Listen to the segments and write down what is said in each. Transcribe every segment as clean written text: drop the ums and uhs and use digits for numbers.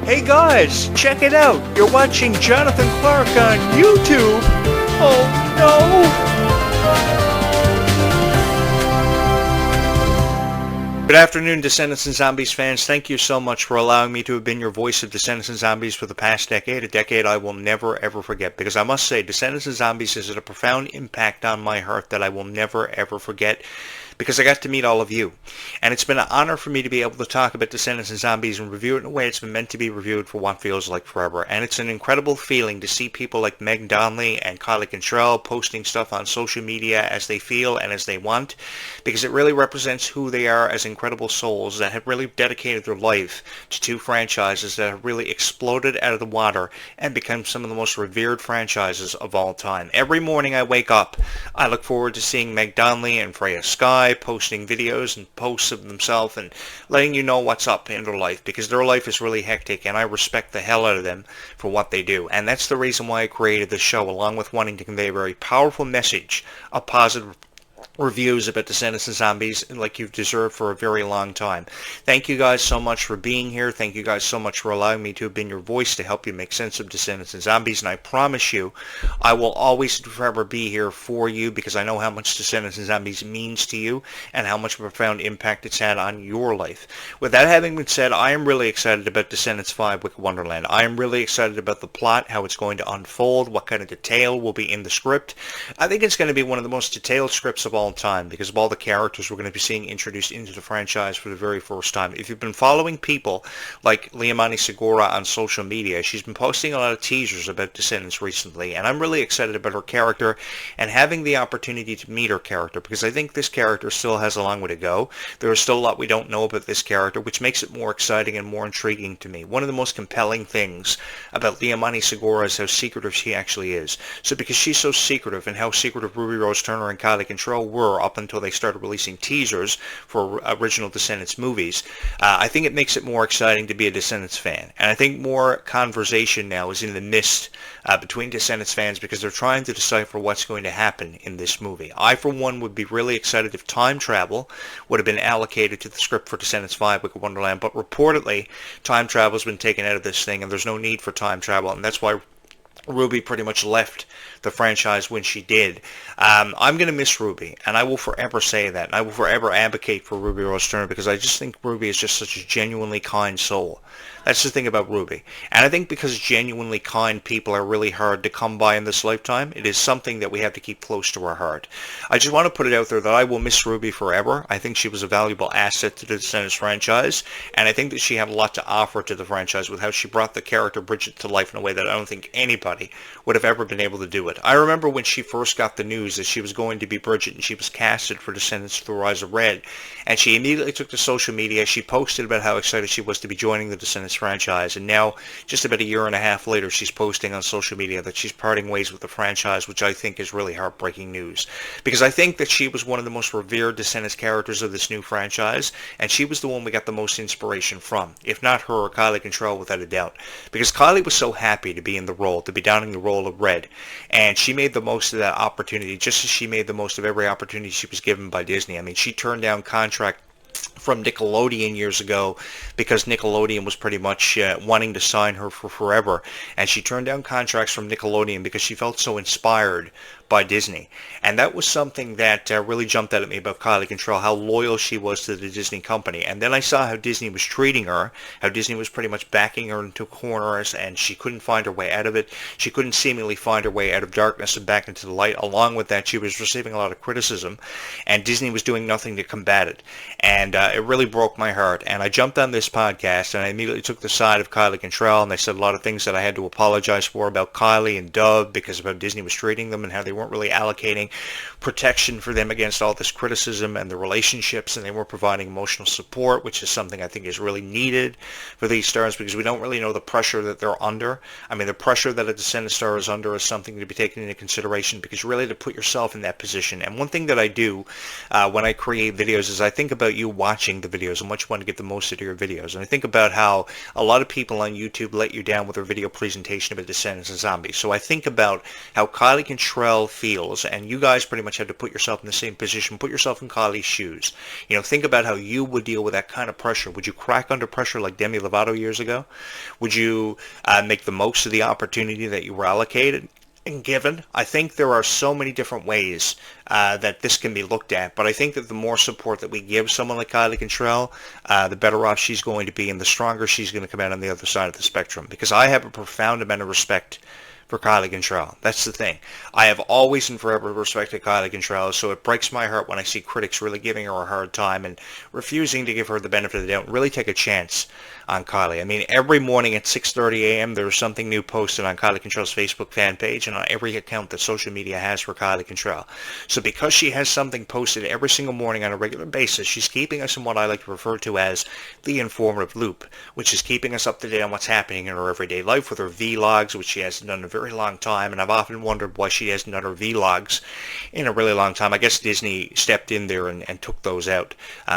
Hey guys, check it out. You're watching Jonathan Clarke on YouTube. Oh no! Good afternoon, Descendants and Zombies fans. Thank you so much for allowing me to have been your voice of Descendants and Zombies for the past decade, a decade I will never ever forget. Because I must say, Descendants and Zombies has had a profound impact on my heart that I will never ever forget. Because I got to meet all of you. And it's been an honor for me to be able to talk about Descendants and Zombies and review it in a way it's been meant to be reviewed for what feels like forever. And it's an incredible feeling to see people like Meg Donnelly and Kylie Cantrell posting stuff on social media as they feel and as they want, because it really represents who they are as incredible souls that have really dedicated their life to two franchises that have really exploded out of the water and become some of the most revered franchises of all time. Every morning I wake up, I look forward to seeing Meg Donnelly and Freya Sky posting videos and posts of themselves and letting you know what's up in their life, because their life is really hectic and I respect the hell out of them for what they do. And that's the reason why I created this show, along with wanting to convey a very powerful message of positive reviews about Descendants and Zombies like you've deserved for a very long time. Thank you guys so much for being here. Thank you guys so much for allowing me to have been your voice to help you make sense of Descendants and Zombies, and I promise you I will always forever be here for you, because I know how much Descendants and Zombies means to you and how much of a profound impact it's had on your life. With that having been said, I am really excited about Descendants 5 Wicked Wonderland. I am really excited about the plot, how it's going to unfold, what kind of detail will be in the script. I think it's going to be one of the most detailed scripts of all time because of all the characters we're going to be seeing introduced into the franchise for the very first time. If you've been following people like Liamani Segura on social media, she's been posting a lot of teasers about Descendants recently, and I'm really excited about her character and having the opportunity to meet her character, because I think this character still has a long way to go. There is still a lot we don't know about this character, which makes it more exciting and more intriguing to me. One of the most compelling things about Liamani Segura is how secretive she actually is. So because she's so secretive, and how secretive Ruby Rose Turner and Kylie Cantrell were up until they started releasing teasers for original Descendants movies, I think it makes it more exciting to be a Descendants fan. And I think more conversation now is in the mist between Descendants fans, because they're trying to decipher what's going to happen in this movie. I, for one, would be really excited if time travel would have been allocated to the script for Descendants 5 Wicked Wonderland, but reportedly time travel has been taken out of this thing and there's no need for time travel, and that's why Ruby pretty much left the franchise when she did. I'm going to miss Ruby, and I will forever say that, and I will forever advocate for Ruby Rose Turner, because I just think Ruby is just such a genuinely kind soul. That's the thing about Ruby. And I think because genuinely kind people are really hard to come by in this lifetime, it is something that we have to keep close to our heart. I just want to put it out there that I will miss Ruby forever. I think she was a valuable asset to the Descendants franchise, and I think that she had a lot to offer to the franchise with how she brought the character Bridget to life in a way that I don't think anybody would have ever been able to do it. I remember when she first got the news that she was going to be Bridget and she was casted for Descendants Through Eyes of Red, and she immediately took to social media. She posted about how excited she was to be joining the Descendants franchise, and now just about a year and a half later she's posting on social media that she's parting ways with the franchise, which I think is really heartbreaking news, because I think that she was one of the most revered Descendants characters of this new franchise, and she was the one we got the most inspiration from, if not her or Kylie Cantrell, without a doubt, because Kylie was so happy to be in the role, to be donning the role of Red, and she made the most of that opportunity, just as she made the most of every opportunity she was given by Disney. I mean, she turned down contract from Nickelodeon years ago because Nickelodeon was pretty much wanting to sign her for forever, and she turned down contracts from Nickelodeon because she felt so inspired by Disney. And that was something that really jumped out at me about Kylie Cantrell, how loyal she was to the Disney company. And then I saw how Disney was treating her, how Disney was pretty much backing her into corners, and she couldn't find her way out of it. She couldn't seemingly find her way out of darkness and back into the light. Along with that, she was receiving a lot of criticism, and Disney was doing nothing to combat it. And it really broke my heart. And I jumped on this podcast, and I immediately took the side of Kylie Cantrell, and I said a lot of things that I had to apologize for about Kylie and Dove because of how Disney was treating them and how they weren't really allocating protection for them against all this criticism and the relationships, and they weren't providing emotional support, which is something I think is really needed for these stars, because we don't really know the pressure that they're under. I mean, the pressure that a Descendant star is under is something to be taken into consideration, because you really have to put yourself in that position. And one thing that I do when I create videos is I think about you watching the videos and what you want to get the most out of your videos. And I think about how a lot of people on YouTube let you down with their video presentation about Descendants and Zombies. So I think about how Kylie Cantrell Contrell feels, and you guys pretty much have to put yourself in the same position, put yourself in Kylie's shoes. Think about how you would deal with that kind of pressure. Would you crack under pressure like Demi Lovato years ago? Would you make the most of the opportunity that you were allocated and given? I think there are so many different ways that this can be looked at, but I think that the more support that we give someone like Kylie Contrell, the better off she's going to be and the stronger she's going to come out on the other side of the spectrum, because I have a profound amount of respect for Kylie Contrell. That's the thing. I have always and forever respected Kylie Contrell, so it breaks my heart when I see critics really giving her a hard time and refusing to give her the benefit of the doubt and really take a chance on Kylie. I mean, every morning at 6:30 a.m. there's something new posted on Kylie Contrell's Facebook fan page and on every account that social media has for Kylie Contrell. So because she has something posted every single morning on a regular basis, she's keeping us in what I like to refer to as the informative loop, which is keeping us up to date on what's happening in her everyday life with her vlogs, which she hasn't done in a very long time, and I've often wondered why she hasn't done her vlogs in a really long time. I guess Disney stepped in there and took those out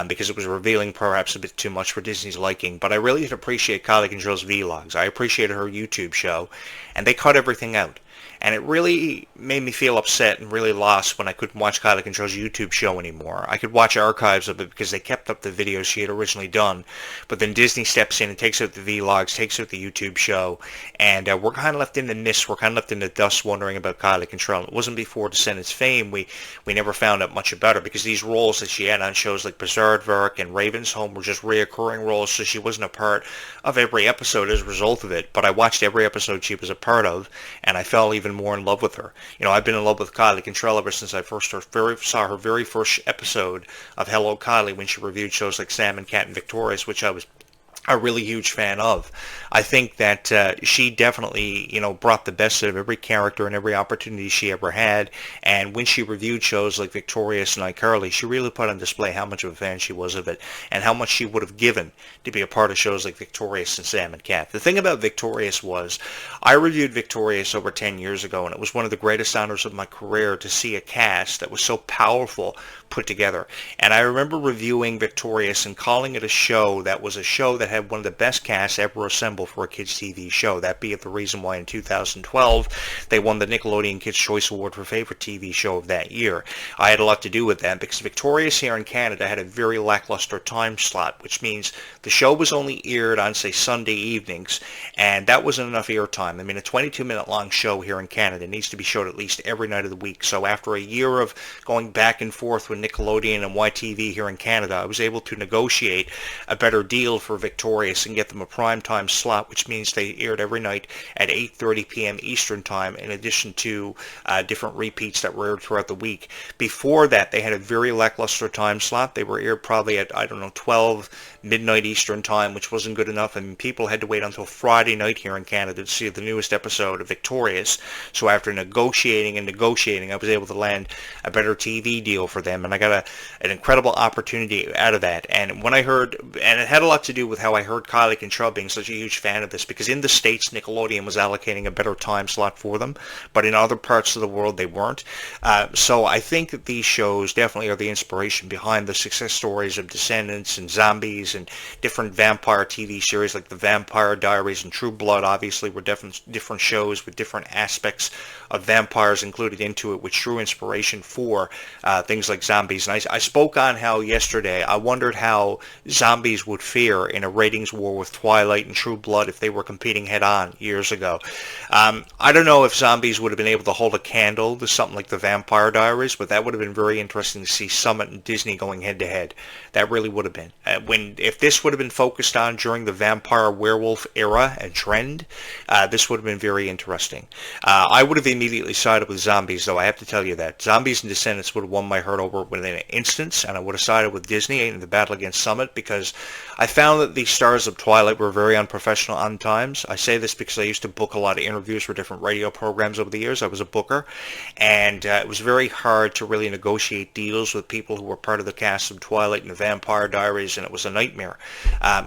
because it was revealing perhaps a bit too much for Disney's liking, but I really did appreciate Kylie Contrell's vlogs. I appreciated her YouTube show, and they cut everything out. And it really made me feel upset and really lost when I couldn't watch Kylie Contrell's YouTube show anymore. I could watch archives of it because they kept up the videos she had originally done. But then Disney steps in and takes out the vlogs, takes out the YouTube show, and we're kind of left in the mist. We're kind of left in the dust wondering about Kylie Contrell. It wasn't before Descendants fame. We never found out much about her because these roles that she had on shows like Berserk and Raven's Home were just reoccurring roles, so she wasn't a part of every episode as a result of it. But I watched every episode she was a part of, and I fell even more in love with her. I've been in love with Kylie Contrell ever since I first saw her very first episode of Hello Kylie when she reviewed shows like Sam and Cat and Victorious, which I was a really huge fan of. I think that she definitely, brought the best out of every character and every opportunity she ever had. And when she reviewed shows like Victorious and iCarly, she really put on display how much of a fan she was of it and how much she would have given to be a part of shows like Victorious and Sam and Cat. The thing about Victorious was I reviewed Victorious over 10 years ago, and it was one of the greatest honors of my career to see a cast that was so powerful put together. And I remember reviewing Victorious and calling it a show that was a show that had one of the best casts ever assembled for a kids TV show. That being the reason why in 2012 they won the Nickelodeon Kids' Choice Award for favorite TV show of that year. I had a lot to do with that because Victorious here in Canada had a very lackluster time slot, which means the show was only aired on, say, Sunday evenings, and that wasn't enough airtime. I mean, a 22-minute long show here in Canada needs to be showed at least every night of the week. So after a year of going back and forth with Nickelodeon and YTV here in Canada, I was able to negotiate a better deal for Victorious and get them a primetime slot, which means they aired every night at 8:30 p.m. Eastern Time, in addition to different repeats that were aired throughout the week. Before that, they had a very lackluster time slot. They were aired probably at, 12 midnight Eastern Time, which wasn't good enough, and people had to wait until Friday night here in Canada to see the newest episode of Victorious. So after negotiating, I was able to land a better TV deal for them, and I got an incredible opportunity out of that. And when I heard, and it had a lot to do with how I heard Kylie Contrell being such a huge fan of this, because in the States, Nickelodeon was allocating a better time slot for them, but in other parts of the world, they weren't. So I think that these shows definitely are the inspiration behind the success stories of Descendants and Zombies and different vampire TV series like The Vampire Diaries and True Blood. Obviously were different shows with different aspects of vampires included into it, which drew inspiration for things like Zombies. And I spoke on how yesterday I wondered how Zombies would fare in a ratings war with Twilight and True Blood if they were competing head-on years ago. I don't know if Zombies would have been able to hold a candle to something like The Vampire Diaries, but that would have been very interesting to see Summit and Disney going head-to-head. That really would have been. If this would have been focused on during the vampire werewolf era and trend, this would have been very interesting. I would have immediately sided with Zombies, though I have to tell you that. Zombies and Descendants would have won my heart over within an instance, and I would have sided with Disney in the battle against Summit because I found that the stars of Twilight were very unprofessional on times. I say this because I used to book a lot of interviews for different radio programs over the years. I was a booker, and it was very hard to really negotiate deals with people who were part of the cast of Twilight and The Vampire Diaries, and it was a nightmare.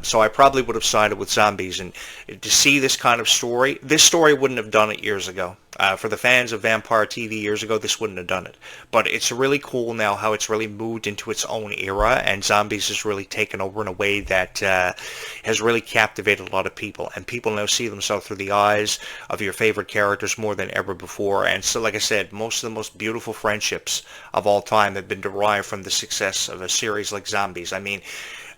So I probably would have sided with Zombies, and to see this kind of story, this story wouldn't have done it years ago. For the fans of vampire TV years ago, this wouldn't have done it. But it's really cool now how it's really moved into its own era, and zombies has really taken over in a way that has really captivated a lot of people. And people now see themselves through the eyes of your favorite characters more than ever before. And so, like I said, most of the most beautiful friendships of all time have been derived from the success of a series like Zombies. I mean,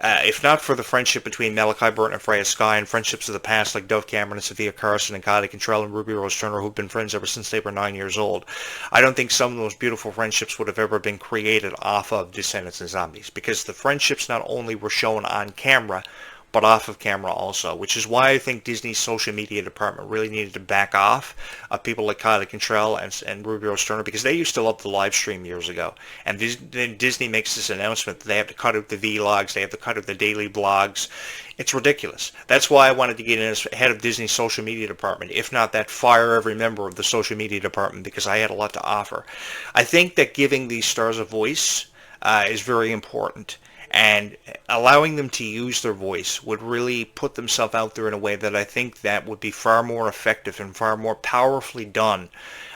if not for the friendship between Malachi Burton and Freya Skye, and friendships of the past like Dove Cameron and Sophia Carson and Kylie Cantrell and Ruby Rose Turner, who've been friends ever since they were 9 years old, I don't think some of those beautiful friendships would have ever been created off of Descendants and Zombies, because the friendships not only were shown on camera, but off of camera also, which is why I think Disney's social media department really needed to back off of people like Kylie Cantrell and Ruby Rose Turner, because they used to love the live stream years ago. And then Disney makes this announcement that they have to cut out the vlogs, they have to cut out the daily blogs. It's ridiculous. That's why I wanted to get in as head of Disney's social media department, if not that, fire every member of the social media department, because I had a lot to offer. I think that giving these stars a voice is very important. And allowing them to use their voice would really put themselves out there in a way that I think that would be far more effective and far more powerfully done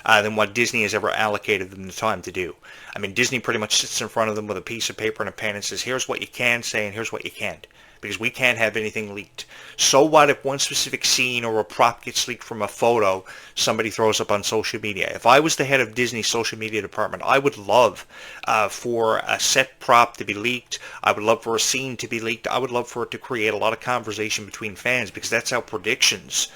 than what Disney has ever allocated them the time to do. I mean, Disney pretty much sits in front of them with a piece of paper and a pen and says, here's what you can say and here's what you can't, because we can't have anything leaked. So what if one specific scene or a prop gets leaked from a photo somebody throws up on social media? If I was the head of Disney's social media department, I would love for a set prop to be leaked. I would love for a scene to be leaked. I would love for it to create a lot of conversation between fans, because that's how predictions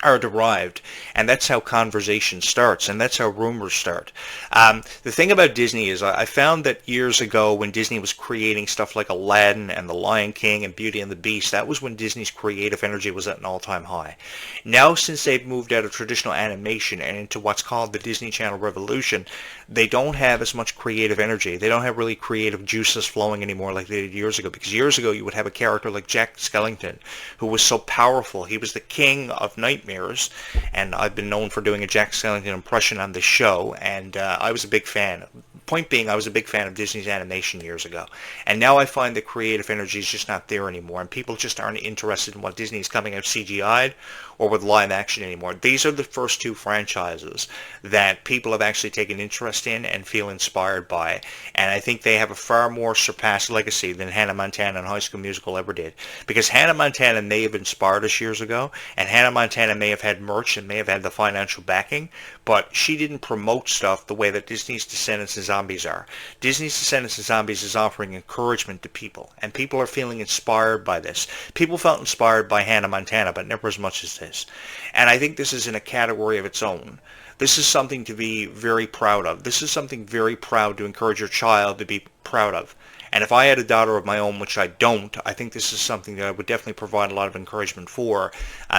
are derived, and that's how conversation starts, and that's how rumors start. The thing about Disney is I found that years ago when Disney was creating stuff like Aladdin and The Lion King and Beauty and the Beast, that was when Disney's creative energy was at an all-time high. Now, since they've moved out of traditional animation and into what's called the Disney Channel Revolution, they don't have as much creative energy. They don't have really creative juices flowing anymore like they did years ago, because years ago you would have a character like Jack Skellington who was so powerful. He was the king of nightmares, and I've been known for doing a Jack Skellington impression on this show, and I was a big fan. Point being, I was a big fan of Disney's animation years ago, and now I find the creative energy is just not there anymore, and people just aren't interested in what Disney's coming out CGI'd or with live action anymore. These are the first two franchises that people have actually taken interest in and feel inspired by, and I think they have a far more surpassed legacy than Hannah Montana and High School Musical ever did, because Hannah Montana may have inspired us years ago, and Hannah Montana may have had merch and may have had the financial backing, but she didn't promote stuff the way that Disney's Descendants and Zombies are. Disney's Descendants and Zombies is offering encouragement to people, and people are feeling inspired by this. People felt inspired by Hannah Montana, but never as much as this. And I think this is in a category of its own. This is something to be very proud of. This is something very proud to encourage your child to be proud of. And if I had a daughter of my own, which I don't, I think this is something that I would definitely provide a lot of encouragement for,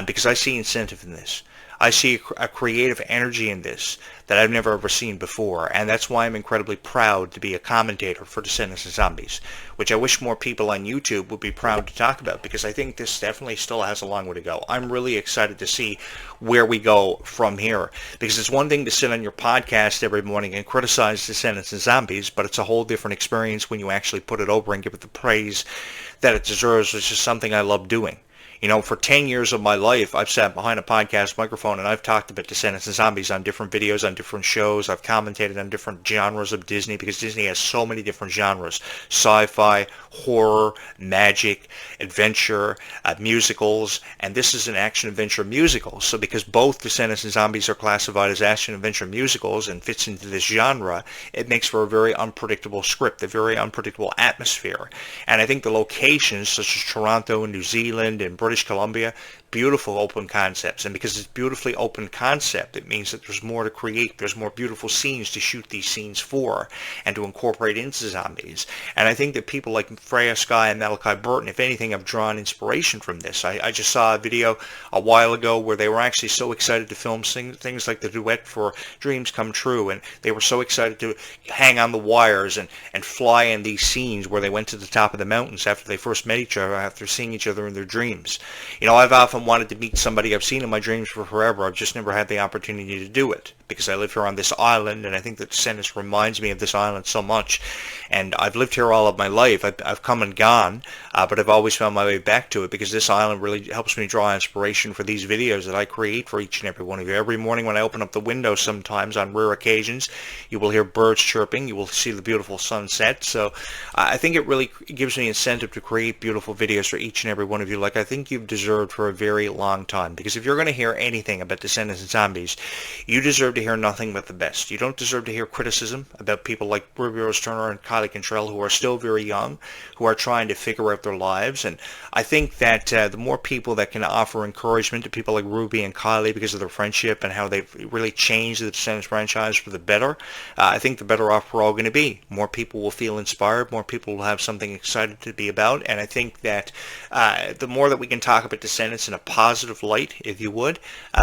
because I see incentive in this. I see a creative energy in this that I've never ever seen before, and that's why I'm incredibly proud to be a commentator for Descendants and Zombies, which I wish more people on YouTube would be proud to talk about, because I think this definitely still has a long way to go. I'm really excited to see where we go from here, because it's one thing to sit on your podcast every morning and criticize Descendants and Zombies, but it's a whole different experience when you actually put it over and give it the praise that it deserves, which is something I love doing. You know, for 10 years of my life, I've sat behind a podcast microphone and I've talked about Descendants and Zombies on different videos, on different shows. I've commentated on different genres of Disney, because Disney has so many different genres: sci-fi, horror, magic, adventure, musicals, and this is an action-adventure musical. So because both Descendants and Zombies are classified as action-adventure musicals and fits into this genre, it makes for a very unpredictable script, a very unpredictable atmosphere. And I think the locations, such as Toronto and New Zealand and British Columbia, beautiful open concepts, and because it's beautifully open concept, it means that there's more to create. There's more beautiful scenes to shoot these scenes for and to incorporate into Zombies. And I think that people like Freya Skye and Malachi Burton, if anything, have drawn inspiration from this. I just saw a video a while ago where they were actually so excited to film things like the duet for Dreams Come True, and they were so excited to hang on the wires and fly in these scenes where they went to the top of the mountains after they first met each other, after seeing each other in their dreams. dreams. You know, I've often wanted to meet somebody I've seen in my dreams for forever. I've just never had the opportunity to do it because I live here on this island, and I think that Descendants reminds me of this island so much. And I've lived here all of my life. I've come and gone, but I've always found my way back to it because this island really helps me draw inspiration for these videos that I create for each and every one of you. Every morning when I open up the window, sometimes on rare occasions, you will hear birds chirping. You will see the beautiful sunset. So I think it really gives me incentive to create beautiful videos for each and every one of you, like I think you've deserved for a very long time. Because if you're going to hear anything about Descendants and Zombies, you deserve to hear nothing but the best. You don't deserve to hear criticism about people like Ruby Rose Turner and Kylie Cantrell, who are still very young, who are trying to figure out their lives. And I think that the more people that can offer encouragement to people like Ruby and Kylie because of their friendship and how they've really changed the Descendants franchise for the better, I think the better off we're all going to be. More people will feel inspired, more people will have something excited to be about, and I think that the more that we can talk about Descendants in a positive light, if you would,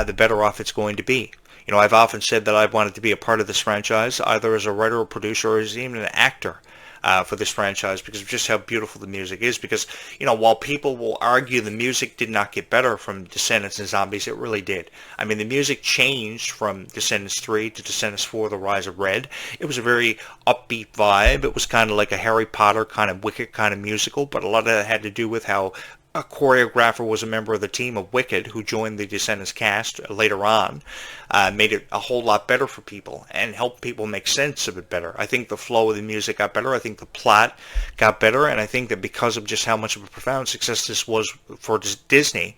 the better off it's going to be. You know, I've often said that I've wanted to be a part of this franchise, either as a writer or producer or as even an actor for this franchise because of just how beautiful the music is. Because, you know, while people will argue the music did not get better from Descendants and Zombies, it really did. I mean, the music changed from Descendants 3 to Descendants 4, The Rise of Red. It was a very upbeat vibe. It was kind of like a Harry Potter kind of Wicked kind of musical, but a lot of that had to do with how a choreographer was a member of the team of Wicked who joined the Descendants cast later on, made it a whole lot better for people and helped people make sense of it better. I think the flow of the music got better. I think the plot got better. And I think that because of just how much of a profound success this was for Disney,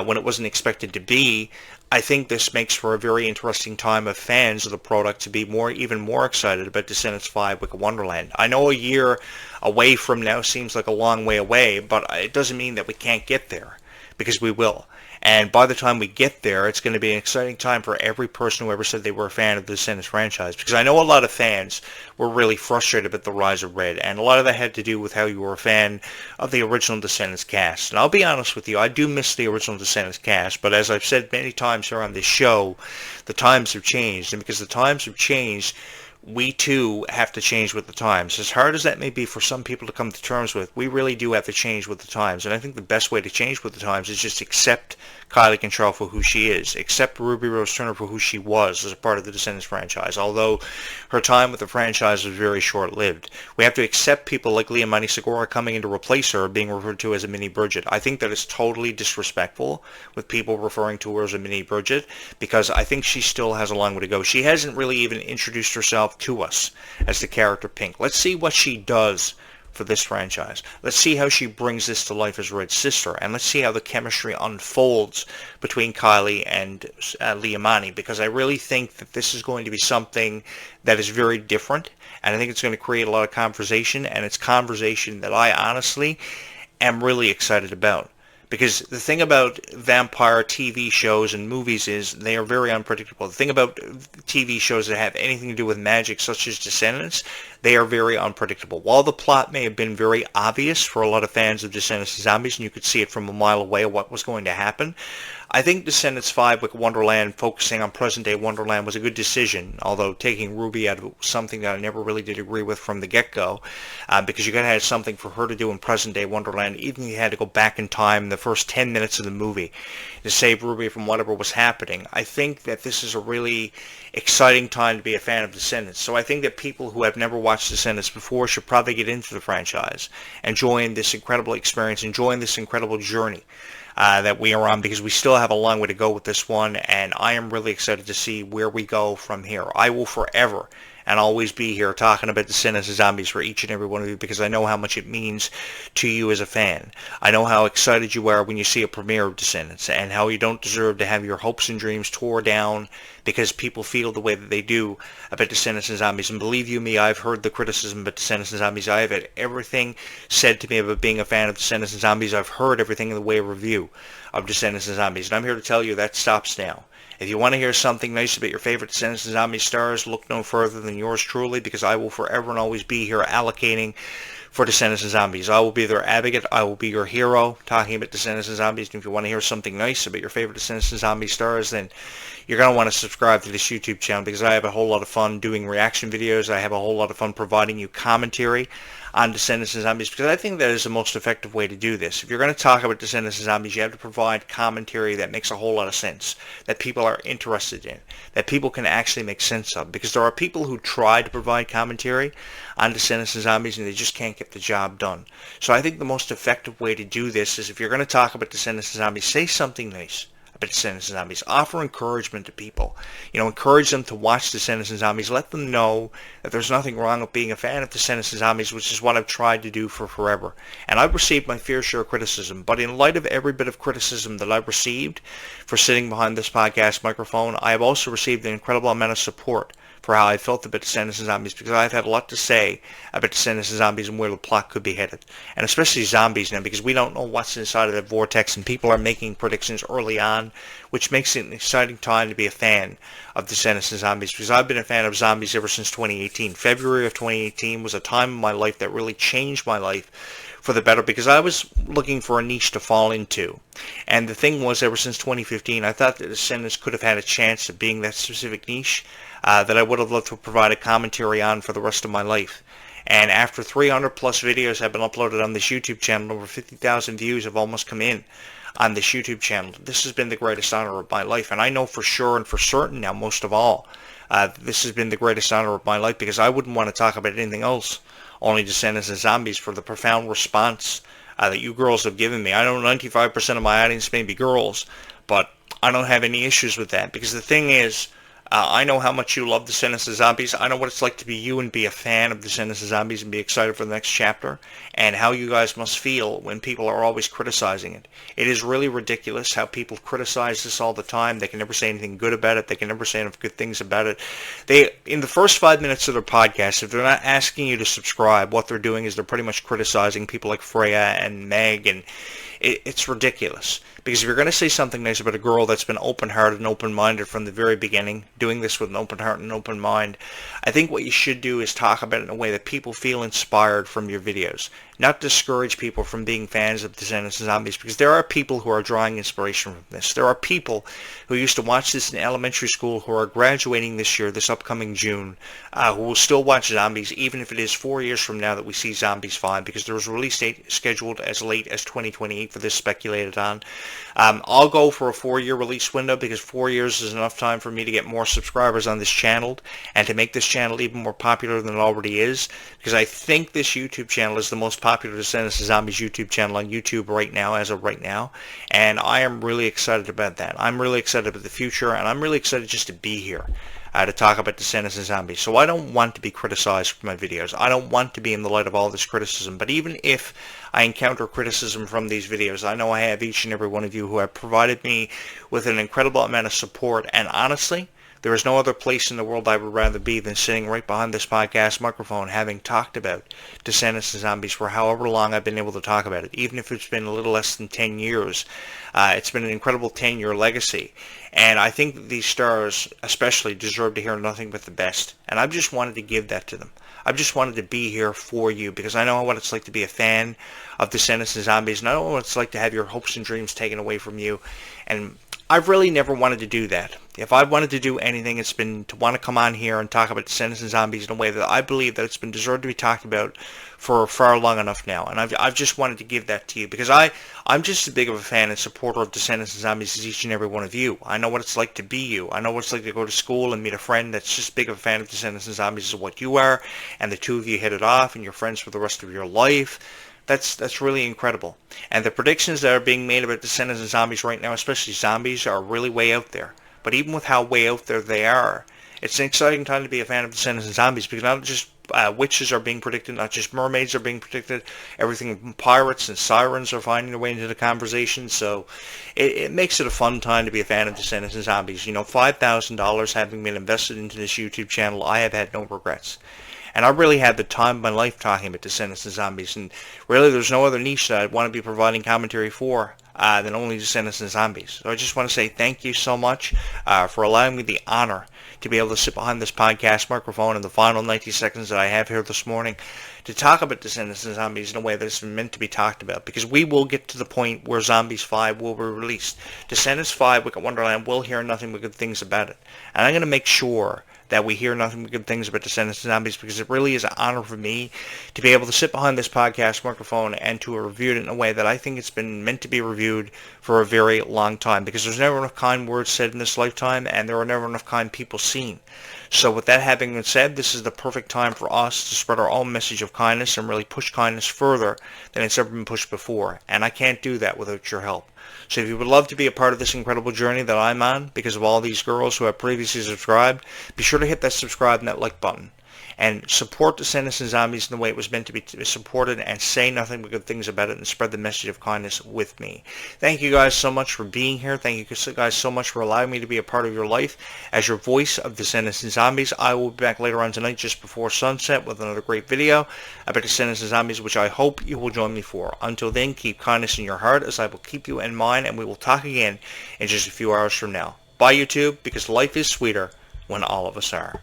when it wasn't expected to be, I think this makes for a very interesting time of fans of the product to be even more excited about Descendants 5 Wicked Wonderland. I know a year away from now seems like a long way away, but it doesn't mean that we can't get there, because we will. And by the time we get there, it's going to be an exciting time for every person who ever said they were a fan of the Descendants franchise. Because I know a lot of fans were really frustrated about The Rise of Red, and a lot of that had to do with how you were a fan of the original Descendants cast. And I'll be honest with you, I do miss the original Descendants cast, but as I've said many times here on this show, the times have changed. And because the times have changed, we too have to change with the times. As hard as that may be for some people to come to terms with, we really do have to change with the times. And I think the best way to change with the times is just accept Kylie Cantrell for who she is. Accept Ruby Rose Turner for who she was as a part of the Descendants franchise, although her time with the franchise was very short-lived. We have to accept people like Leah Segura coming in to replace her, being referred to as a mini Bridget. I think that is totally disrespectful with people referring to her as a mini Bridget, because I think she still has a long way to go. She hasn't really even introduced herself to us as the character Pink. Let's see what she does for this franchise. Let's see how she brings this to life as Red's sister, and let's see how the chemistry unfolds between Kylie and Leah, because I really think that this is going to be something that is very different, and I think it's going to create a lot of conversation, and it's conversation that I honestly am really excited about. Because the thing about vampire TV shows and movies is they are very unpredictable. The thing about TV shows that have anything to do with magic, such as Descendants, they are very unpredictable. While the plot may have been very obvious for a lot of fans of Descendants and Zombies, and you could see it from a mile away what was going to happen, I think Descendants 5 Wicked Wonderland, focusing on present-day Wonderland, was a good decision, although taking Ruby out of it was something that I never really did agree with from the get-go, because you got to have something for her to do in present-day Wonderland, even if you had to go back in time in the first 10 minutes of the movie to save Ruby from whatever was happening. I think that this is a really exciting time to be a fan of Descendants, so I think that people who have never watched Descendants before should probably get into the franchise and join this incredible experience and join this incredible journey that we are on, because we still have a long way to go with this one, and I am really excited to see where we go from here. I will forever and always be here talking about Descendants and Zombies for each and every one of you, because I know how much it means to you as a fan. I know how excited you are when you see a premiere of Descendants, and how you don't deserve to have your hopes and dreams tore down because people feel the way that they do about Descendants and Zombies. And believe you me, I've heard the criticism about Descendants and Zombies. I have had everything said to me about being a fan of Descendants and Zombies. I've heard everything in the way of review of Descendants and Zombies, and I'm here to tell you that stops now. If you want to hear something nice about your favorite Descendants and Zombies stars, look no further than yours truly, because I will forever and always be here allocating for Descendants and Zombies. I will be their advocate. I will be your hero talking about Descendants and Zombies. And if you want to hear something nice about your favorite Descendants and Zombies stars, then you're going to want to subscribe to this YouTube channel, because I have a whole lot of fun doing reaction videos. I have a whole lot of fun providing you commentary on Descendants and Zombies, because I think that is the most effective way to do this. If you're going to talk about Descendants and Zombies, you have to provide commentary that makes a whole lot of sense, that people are interested in, that people can actually make sense of. Because there are people who try to provide commentary on Descendants and Zombies and they just can't get the job done. So I think the most effective way to do this is, if you're going to talk about Descendants and Zombies, say something nice about Descendants and Zombies. Offer encouragement to people. Encourage them to watch Descendants and Zombies. Let them know that there's nothing wrong with being a fan of Descendants and Zombies, which is what I've tried to do for forever. And I've received my fair share of criticism, but in light of every bit of criticism that I've received for sitting behind this podcast microphone, I have also received an incredible amount of support for how I felt about Descendants and Zombies, because I've had a lot to say about Descendants and Zombies and where the plot could be headed. And especially zombies now, because we don't know what's inside of that vortex, and people are making predictions early on, which makes it an exciting time to be a fan of Descendants and Zombies, because I've been a fan of zombies ever since 2018. February of 2018 was a time in my life that really changed my life for the better, because I was looking for a niche to fall into. And the thing was, ever since 2015, I thought that Descendants could have had a chance of being that specific niche that I would have loved to provide a commentary on for the rest of my life. And after 300 plus videos have been uploaded on this YouTube channel, over 50,000 views have almost come in on this YouTube channel. This has been the greatest honor of my life, and I know for sure and for certain now, most of all, this has been the greatest honor of my life, because I wouldn't want to talk about anything else, only Descendants and Zombies, for the profound response that you girls have given me. I know 95% of my audience may be girls, but I don't have any issues with that, because the thing is, I know how much you love Descendants and Zombies. I know what it's like to be you and be a fan of Descendants and Zombies and be excited for the next chapter, and how you guys must feel when people are always criticizing it. It is really ridiculous how people criticize this all the time. They can never say anything good about it. They can never say enough good things about it. In the first 5 minutes of their podcast, if they're not asking you to subscribe, what they're doing is they're pretty much criticizing people like Freya and Meg, and it's ridiculous. Because if you're going to say something nice about a girl that's been open-hearted and open-minded from the very beginning, doing this with an open heart and an open mind, I think what you should do is talk about it in a way that people feel inspired from your videos. Not discourage people from being fans of Descendants and Zombies, because there are people who are drawing inspiration from this. There are people who used to watch this in elementary school who are graduating this year, this upcoming June, who will still watch Zombies, even if it is 4 years from now that we see Zombies 5, because there was a release date scheduled as late as 2028 for this, speculated on. I'll go for a 4-year release window, because 4 years is enough time for me to get more subscribers on this channel and to make this channel even more popular than it already is, because I think this YouTube channel is the most popular Descendants and Zombies YouTube channel on YouTube right now, as of right now, and I am really excited about that. I'm really excited about the future, and I'm really excited just to be here to talk about Descendants and Zombies. So I don't want to be criticized for my videos. I don't want to be in the light of all this criticism, but even if I encounter criticism from these videos, I know I have each and every one of you who have provided me with an incredible amount of support, and honestly, there is no other place in the world I would rather be than sitting right behind this podcast microphone, having talked about Descendants and Zombies for however long I've been able to talk about it. Even if it's been a little less than 10 years, it's been an incredible 10-year legacy. And I think that these stars especially deserve to hear nothing but the best. And I've just wanted to give that to them. I've just wanted to be here for you, because I know what it's like to be a fan of Descendants and Zombies, and I know what it's like to have your hopes and dreams taken away from you. And I've really never wanted to do that. If I've wanted to do anything, it's been to want to come on here and talk about Descendants and Zombies in a way that I believe that it's been deserved to be talked about for far long enough now. And I've just wanted to give that to you, because I'm just as big of a fan and supporter of Descendants and Zombies as each and every one of you. I know what it's like to be you. I know what it's like to go to school and meet a friend that's just as big of a fan of Descendants and Zombies as what you are, and the two of you hit it off and you're friends for the rest of your life. That's really incredible. And the predictions that are being made about Descendants and Zombies right now, especially zombies, are really way out there. But even with how way out there they are, it's an exciting time to be a fan of Descendants and Zombies, because not just witches are being predicted, not just mermaids are being predicted, everything from pirates and sirens are finding their way into the conversation. So it makes it a fun time to be a fan of Descendants and Zombies. $5,000 having been invested into this YouTube channel, I have had no regrets. And I really had the time of my life talking about Descendants and Zombies, and really there's no other niche that I'd want to be providing commentary for than only Descendants and Zombies. So I just want to say thank you so much for allowing me the honor to be able to sit behind this podcast microphone in the final 90 seconds that I have here this morning to talk about Descendants and Zombies in a way that's meant to be talked about, because we will get to the point where Zombies 5 will be released. Descendants 5, Wonderland, will hear nothing but good things about it. And I'm going to make sure that we hear nothing but good things about Descendants and Zombies, because it really is an honor for me to be able to sit behind this podcast microphone and to review it in a way that I think it's been meant to be reviewed for a very long time, because there's never enough kind words said in this lifetime, and there are never enough kind people seen. So with that having been said, this is the perfect time for us to spread our own message of kindness and really push kindness further than it's ever been pushed before. And I can't do that without your help. So if you would love to be a part of this incredible journey that I'm on because of all these girls who have previously subscribed, be sure to hit that subscribe and that like button. And support Descendants and Zombies in the way it was meant to be supported, and say nothing but good things about it, and spread the message of kindness with me. Thank you guys so much for being here. Thank you guys so much for allowing me to be a part of your life. As your voice of Descendants and Zombies, I will be back later on tonight just before sunset with another great video about Descendants and Zombies, which I hope you will join me for. Until then, keep kindness in your heart as I will keep you in mind, and we will talk again in just a few hours from now. Bye, YouTube, because life is sweeter when all of us are.